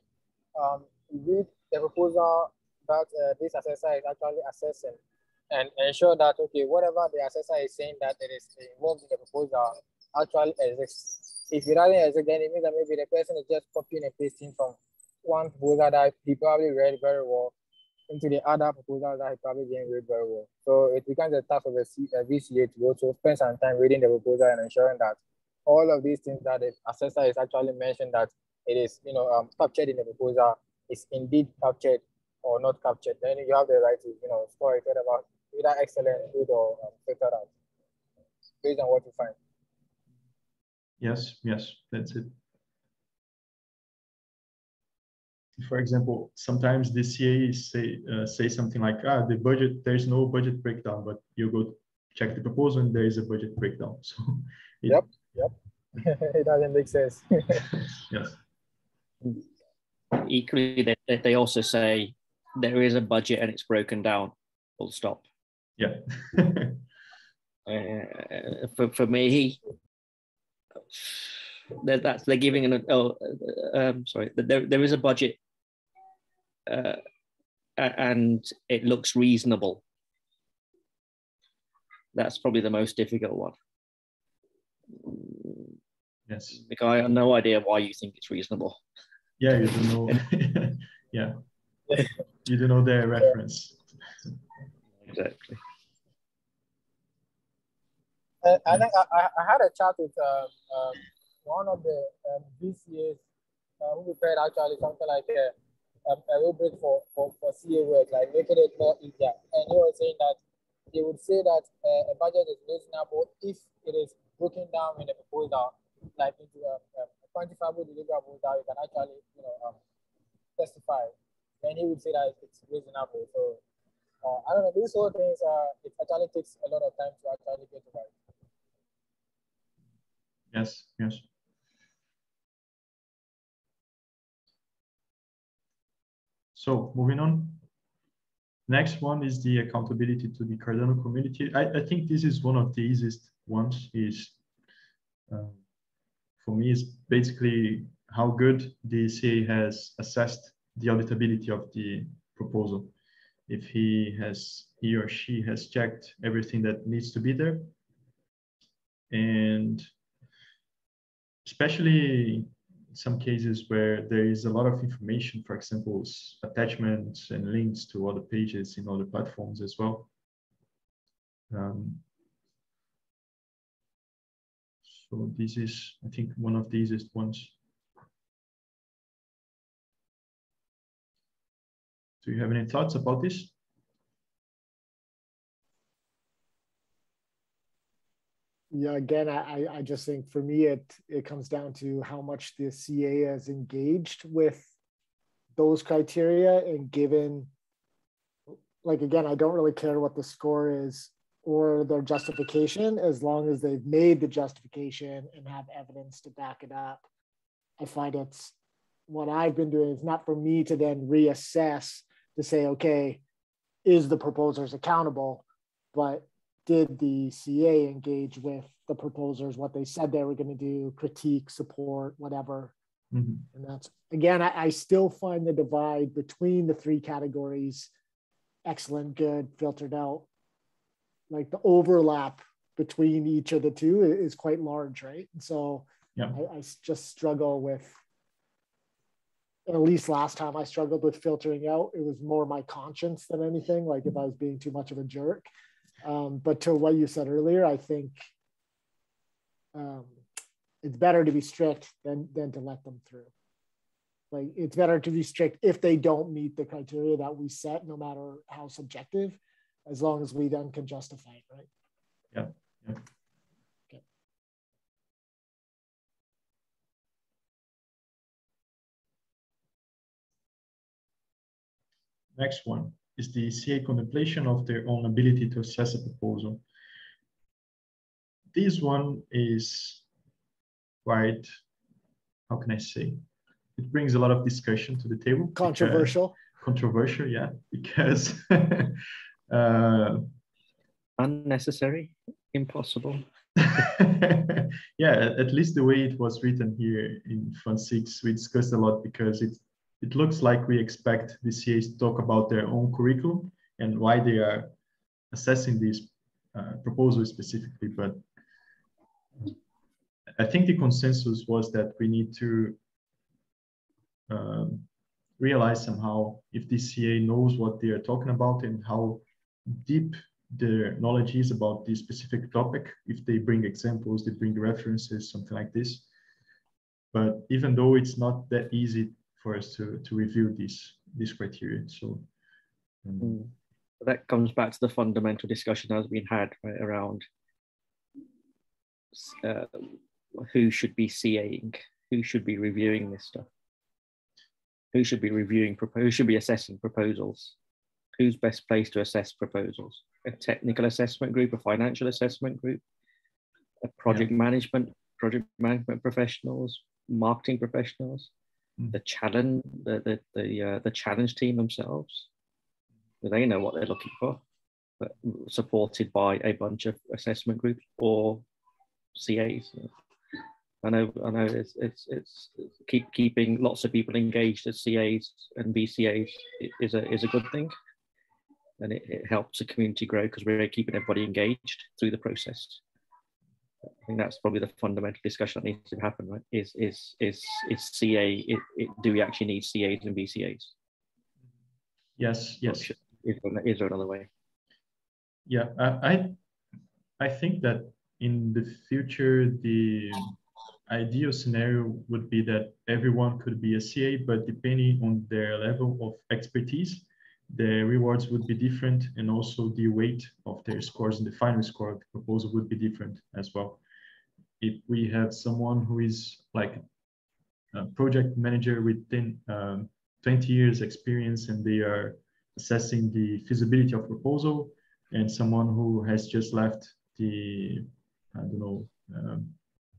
read the proposal that this assessor is actually assessing and ensure that, okay, whatever the assessor is saying that it is involved in the proposal actually exists. If it doesn't exist, then it means that maybe the person is just copying and pasting from one proposal that he probably read very well into the other proposals that he probably didn't read very well. So it becomes a task of a VCA to also spend some time reading the proposal and ensuring that all of these things that the assessor is actually mentioned that it is, captured in the proposal is indeed captured or not captured. Then you have the right to, score it about either excellent, good, or filtered out based on what you find. Yes, that's it. For example, sometimes the CA say something like, the budget, there's no budget breakdown, but you go check the proposal and there is a budget breakdown. So yep. It doesn't make sense. Yes. Equally, they also say there is a budget and it's broken down, full stop. Yeah. For me, they're giving there is a budget and it looks reasonable. That's probably the most difficult one. Yes. Like, I have no idea why you think it's reasonable. Yeah, you don't know. Yeah. You don't know their reference. I Exactly. think I had a chat with one of the VCAs who prepared actually something like a rubric for CA work, like making it more easier. And he was saying that they would say that a budget is reasonable if it is broken down in a proposal, like into a quantifiable deliverable that you can actually, testify. Then he would say that it's reasonable. So I don't know, these whole things, it actually takes a lot of time to actually get it right. Yes. So moving on. Next one is the accountability to the Cardano community. I think this is one of the easiest ones. Is for me is basically how good the CA has assessed the auditability of the proposal. If he or she has checked everything that needs to be there, and especially some cases where there is a lot of information, for example, attachments and links to other pages in other platforms as well. So this is, I think, one of the easiest ones. Do you have any thoughts about this? Yeah, again, I just think for me, it comes down to how much the CA has engaged with those criteria and given, like, again, I don't really care what the score is or their justification, as long as they've made the justification and have evidence to back it up. I find it's what I've been doing. It's not for me to then reassess to say, okay, is the proposers accountable, but did the CA engage with the proposers, what they said they were going to do, critique, support, whatever. Mm-hmm. And that's, again, I still find the divide between the three categories, excellent, good, filtered out, like the overlap between each of the two is quite large, right? And so yeah. I just struggle with, at least last time I struggled with filtering out, it was more my conscience than anything, like if I was being too much of a jerk. But to what you said earlier, I think it's better to be strict than to let them through. Like, it's better to be strict if they don't meet the criteria that we set, no matter how subjective, as long as we then can justify it, right? Yeah. Next one is the CA contemplation of their own ability to assess a proposal. This one is quite, how can I say? It brings a lot of discussion to the table. Controversial. Controversial, yeah, because unnecessary, impossible. Yeah, at least the way it was written here in Fund 6, we discussed a lot because it looks like we expect the CAs to talk about their own curriculum and why they are assessing these proposals specifically. But I think the consensus was that we need to realize somehow if the CA knows what they are talking about and how deep their knowledge is about this specific topic, if they bring examples, they bring references, something like this. But even though it's not that easy for us to review this criteria. So that comes back to the fundamental discussion that's been had, right, around who should be CAing, who should be reviewing this stuff, who should be reviewing, who should be assessing proposals, who's best placed to assess proposals, a technical assessment group, a financial assessment group, a project management professionals, marketing professionals, the challenge, the challenge team themselves. They know what they're looking for, but supported by a bunch of assessment groups or CAs. I know it's keeping lots of people engaged as CAs and VCAs is a good thing, and it helps the community grow because we're keeping everybody engaged through the process. I think that's probably the fundamental discussion that needs to happen, right? Is CA? Do we actually need CAs and VCAs? Yes. Is there another way? Yeah, I think that in the future, the ideal scenario would be that everyone could be a CA, but depending on their level of expertise, the rewards would be different, and also the weight of their scores in the final score of the proposal would be different as well. If we have someone who is like a project manager within 20 years experience and they are assessing the feasibility of proposal, and someone who has just left the, I don't know,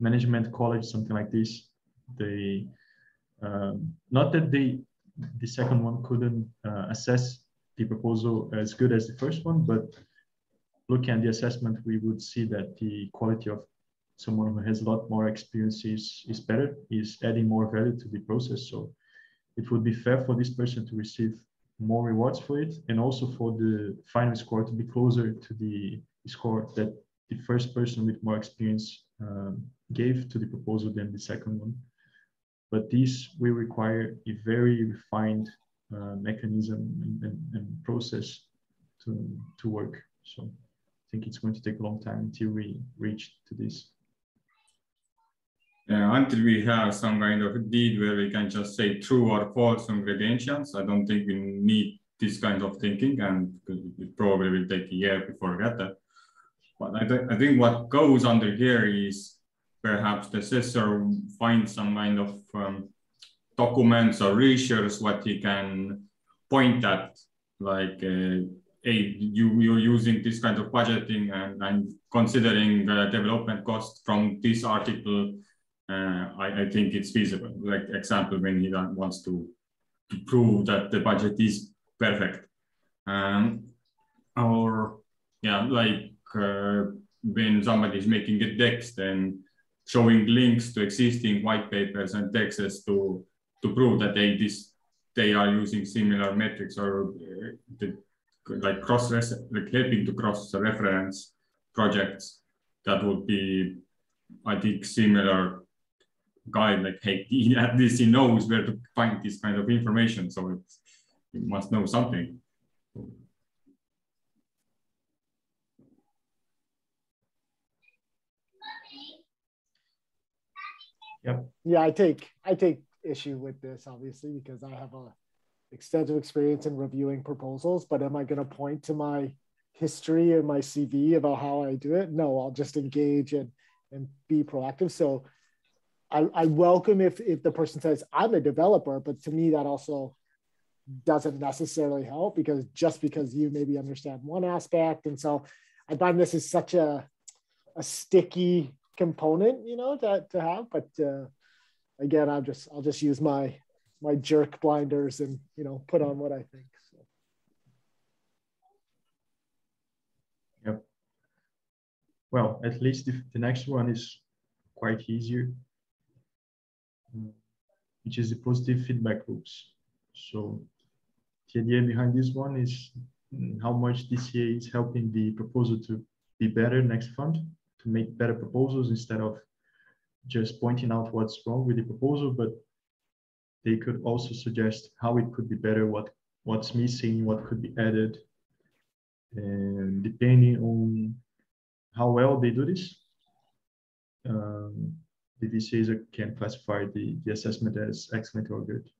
management college, something like this, they, not that the second one couldn't assess the proposal as good as the first one, but looking at the assessment, we would see that the quality of someone who has a lot more experience is better, is adding more value to the process. So it would be fair for this person to receive more rewards for it, and also for the final score to be closer to the score that the first person with more experience gave to the proposal than the second one. But this will require a very refined mechanism and process to work. So I think it's going to take a long time until we reach to this. Until we have some kind of deed where we can just say true or false on credentials, I don't think we need this kind of thinking, and it probably will take a year before we get that. But I think what goes under here is perhaps the assessor finds some kind of documents or research what he can point at, like, hey, you're using this kind of budgeting and considering the development cost from this article. I think it's feasible. Like example, when he wants to prove that the budget is perfect, or yeah, like when somebody is making a text, then showing links to existing white papers and texts to prove that they are using similar metrics, or like helping to cross-reference projects. That would be, I think, similar guide. Like, hey, at least he knows where to find this kind of information, so he must know something. Yep. Yeah, I take issue with this, obviously, because I have a extensive experience in reviewing proposals, but am I going to point to my history and my CV about how I do it? No, I'll just engage and be proactive. So I welcome if the person says, I'm a developer, but to me that also doesn't necessarily help, because just because you maybe understand one aspect. And so I find this is such a sticky component, you know, to have. But again, I'll just use my jerk blinders and, you know, put on what I think. So. Yep. Well, at least if the next one is quite easier, which is the positive feedback loops. So the idea behind this one is how much DCA is helping the proposal to be better next fund, to make better proposals instead of just pointing out what's wrong with the proposal, but they could also suggest how it could be better, what's missing, what could be added. And depending on how well they do this, the VCAs can classify the assessment as excellent or good.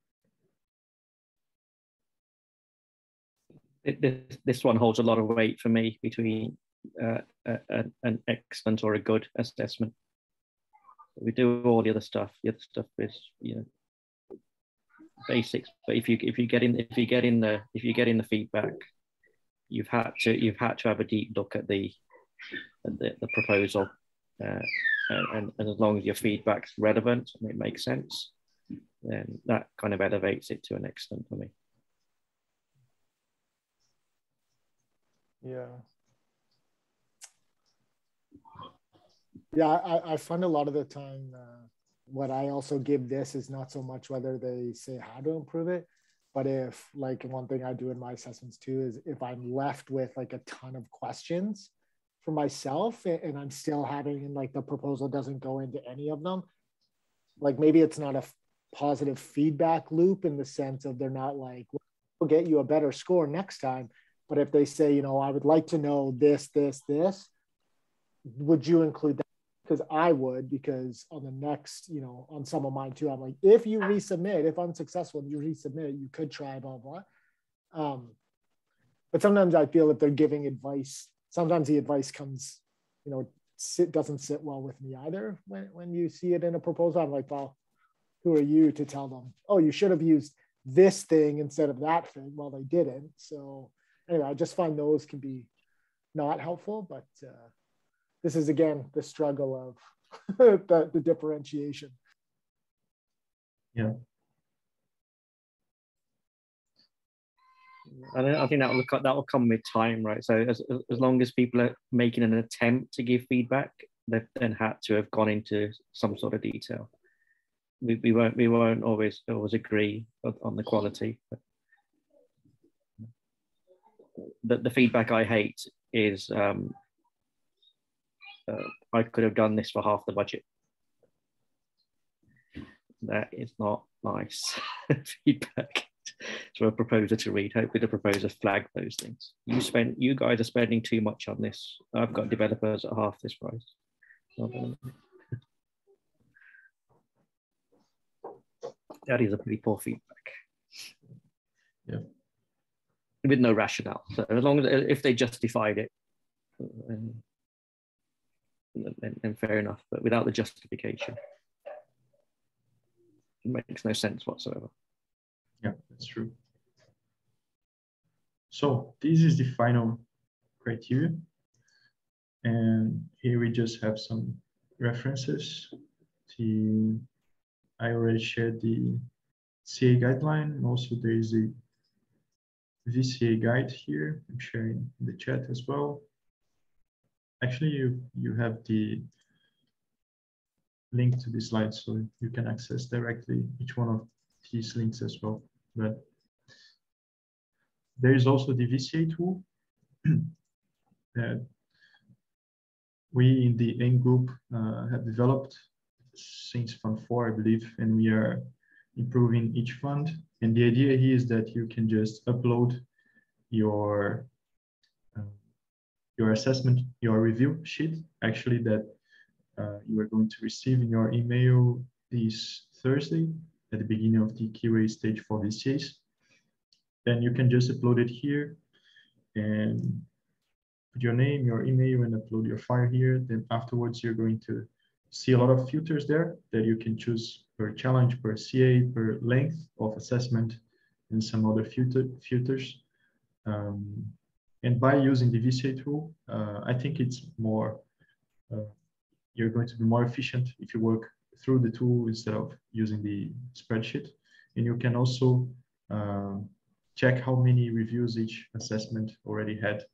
This one holds a lot of weight for me between an excellent or a good assessment. We do all the other stuff. The other stuff is, you know, basics. But if you get in the feedback, you've had to have a deep look at the proposal, and as long as your feedback's relevant and it makes sense, then that kind of elevates it to an excellent for me. Yeah, I find a lot of the time what I also give this is not so much whether they say how to improve it, but if, like, one thing I do in my assessments too is if I'm left with like a ton of questions for myself and I'm still having, like, the proposal doesn't go into any of them, like maybe it's not a positive feedback loop in the sense of they're not like, we'll get you a better score next time. But if they say, you know, I would like to know this, would you include that? Because I would, because on the next, you know, on some of mine too, I'm like, if you resubmit, if unsuccessful, you resubmit, you could try blah, blah. But sometimes I feel if they're giving advice, sometimes the advice comes, you know, doesn't sit well with me either. When you see it in a proposal, I'm like, well, who are you to tell them, oh, you should have used this thing instead of that thing? Well, they didn't. So anyway, I just find those can be not helpful, but this is, again, the struggle of the differentiation. Yeah. I think that will come with time, right? So as long as people are making an attempt to give feedback, they've then had to have gone into some sort of detail. We won't always agree on the quality. But the feedback I hate is I could have done this for half the budget. That is not nice feedback for a proposer to read. Hopefully the proposer flagged those things. You guys are spending too much on this. I've got developers at half this price. That is a pretty poor feedback. Yeah. With no rationale. So as long as if they justified it, then fair enough. But without the justification, it makes no sense whatsoever. Yeah, that's true. So this is the final criteria. And here we just have some references. I already shared the CA guideline. Also, there is a VCA guide here. I'm sharing in the chat as well. Actually, you have the link to the slide, so you can access directly each one of these links as well. But there is also the VCA tool that we in the AIM group have developed since Fund 4, I believe, and we are improving each fund. And the idea here is that you can just upload your assessment, your review sheet, actually, that you are going to receive in your email this Thursday at the beginning of the QA stage for VCAs. Then you can just upload it here and put your name, your email, and upload your file here. Then afterwards, you're going to see a lot of filters there that you can choose per challenge, per CA, per length of assessment, and some other filters. And by using the VCA tool, I think it's more, you're going to be more efficient if you work through the tool instead of using the spreadsheet. And you can also check how many reviews each assessment already had.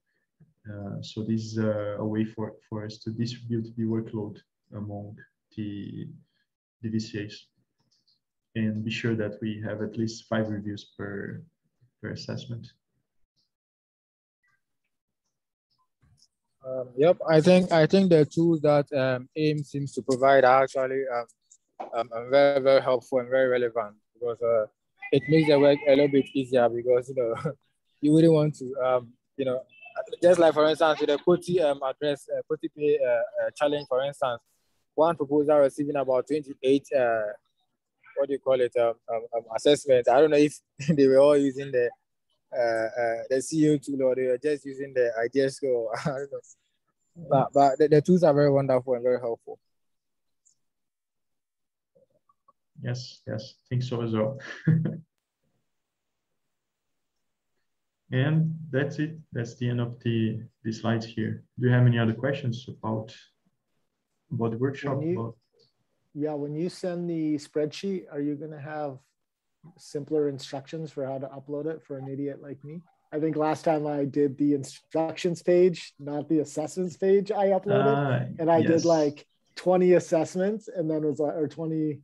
So this is a way for us to distribute the workload among the VCAs and be sure that we have at least 5 reviews per assessment. Yep, I think the tools that AIM seems to provide are actually very, very helpful and very relevant, because it makes the work a little bit easier, because you wouldn't want to just like, for instance, with the Koti address Koti Pay challenge, for instance, one proposal receiving about 28 what do you call it, assessments. I don't know if they were all using the CEO tool, or they were just using the idea score. I don't know. But the tools are very wonderful and very helpful. Yes, I think so as well. And that's it. That's the end of the slides here. Do you have any other questions about the workshop? When you send the spreadsheet, are you going to have simpler instructions for how to upload it for an idiot like me? I think last time I did the instructions page, not the assessments page, I uploaded, and I did like 20 assessments, and then it was like, or 20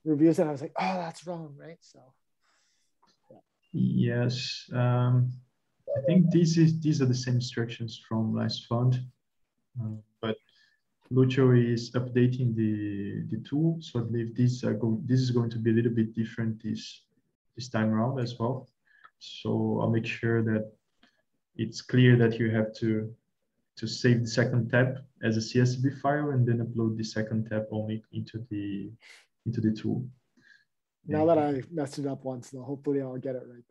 reviews, and I was like, oh, that's wrong, right? So yes, I think these are the same instructions from last fund, but Lucho is updating the tool, so I believe this is going to be a little bit different this time around as well. So I'll make sure that it's clear that you have to save the second tab as a CSV file and then upload the second tab only into the tool. Now that I messed it up once, though, hopefully I'll get it right.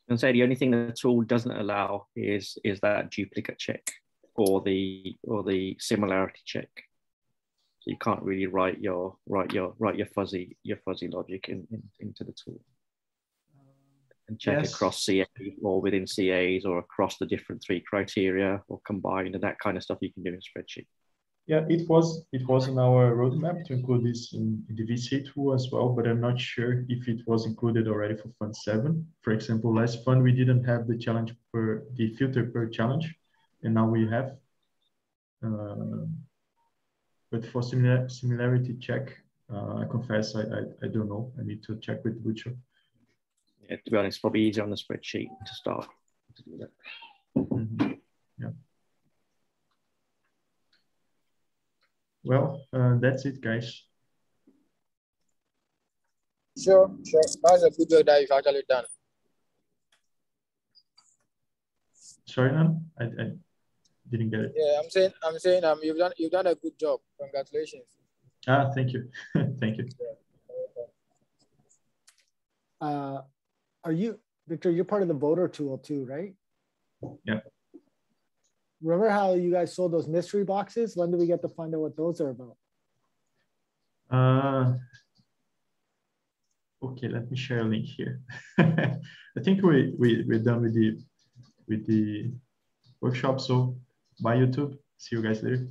And say the only thing the tool doesn't allow is that duplicate check or the similarity check. So you can't really write your fuzzy logic into the tool and check across CA or within CAs or across the different 3 criteria or combined, and that kind of stuff you can do in a spreadsheet. Yeah, it was in our roadmap to include this in the VCA tool as well, but I'm not sure if it was included already for Fund 7. For example, last fund we didn't have the filter per challenge, and now we have. But for similarity check, I confess I don't know. I need to check with Lucho. Yeah, to be honest, probably easier on the spreadsheet to start to do that. Mm-hmm. Yeah. Well, that's it, guys. Sure. That's a good work that you've actually done. Sorry, man, I didn't get it. Yeah, I'm saying you've done a good job. Congratulations. Thank you. Thank you. Are you, Victor, you're part of the voter tool too, right? Yeah. Remember how you guys sold those mystery boxes? When do we get to find out what those are about? Okay, let me share a link here. I think we're done with the workshop. So bye YouTube. See you guys later.